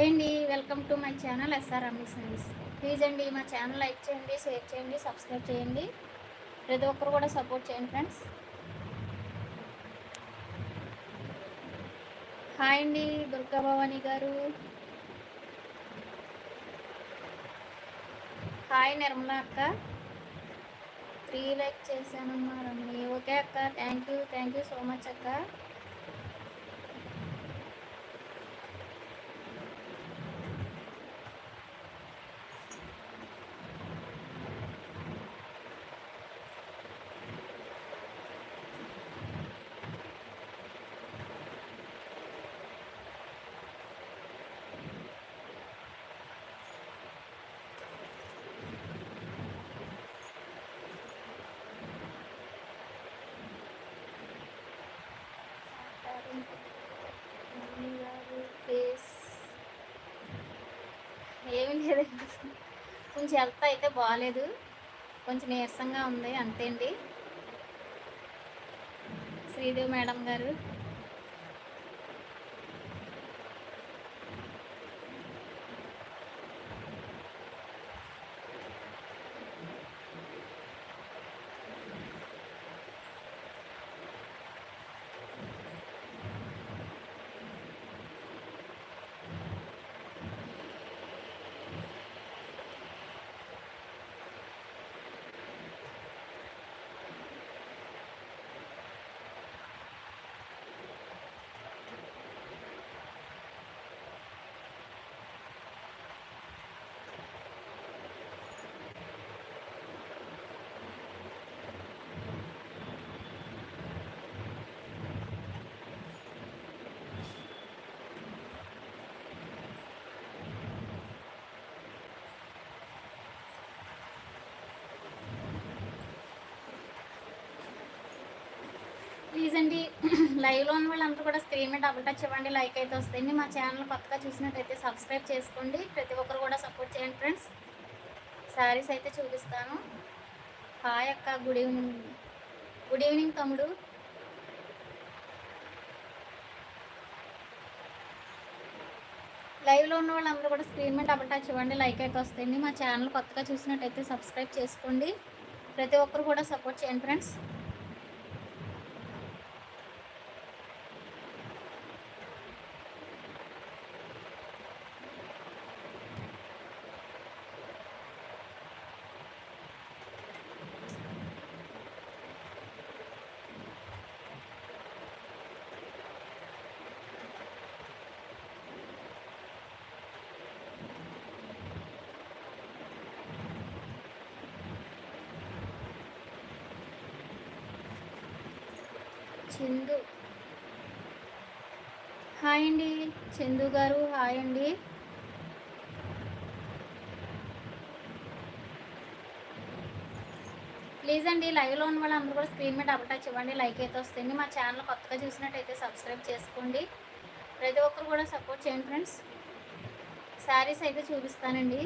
Hi అండి, welcome to my channel SR Ammi sarees. Please అండి మా ఛానల్ లైక్ చేయండి, షేర్ చేయండి, సబ్స్క్రైబ్ చేయండి. ప్రతి ఒక్కరు కూడా సపోర్ట్ చేయండి ఫ్రెండ్స్. హాయ్ అండి దుర్గా భవాని గారు. హాయ్ నిర్మల అక్క. 3 లైక్ చేశానమ్మా రమణి. ఓకే అక్క, థ్యాంక్ యూ సో మచ్ అక్క. ఫేస్ ఏమీ లేదండి, కొంచెం హెల్త్ అయితే బాగాలేదు, కొంచెం నీరసంగా ఉంది అంతే అండి. శ్రీదేవి మేడం గారు, ప్లీజ్ అండి లైవ్లో ఉన్న వాళ్ళందరూ కూడా స్క్రీన్ మీద డబుల్ టచ్ ఇవ్వండి, లైక్ అయితే వస్తాయండి. మా ఛానల్ కొత్తగా చూసినట్టయితే సబ్స్క్రైబ్ చేసుకోండి. ప్రతి ఒక్కరు కూడా సపోర్ట్ చేయండి ఫ్రెండ్స్. శారీస్ అయితే చూపిస్తాను. హాయ్ అక్క, గుడ్ ఈవినింగ్ తమ్ముడు. లైవ్లో ఉన్న వాళ్ళందరూ కూడా స్క్రీన్ మీద డబుల్ టచ్ ఇవ్వండి, లైక్ అయితే వస్తాయండి. మా ఛానల్ కొత్తగా చూసినట్టయితే సబ్స్క్రైబ్ చేసుకోండి. ప్రతి ఒక్కరు కూడా సపోర్ట్ చేయండి ఫ్రెండ్స్. చందు, హాయ్ అండి. చందు గారు హాయ్ అండి. ప్లీజ్ అండి లైవ్లో ఉన్న వాళ్ళు అందరూ కూడా స్క్రీన్ మీద డబుల్ టచ్ ఇవ్వండి, లైక్ అయితే వస్తుంది. మా ఛానల్ కొత్తగా చూసినట్టయితే సబ్స్క్రైబ్ చేసుకోండి. ప్రతి ఒక్కరు కూడా సపోర్ట్ చేయండి ఫ్రెండ్స్. శారీస్ అయితే చూపిస్తానండి.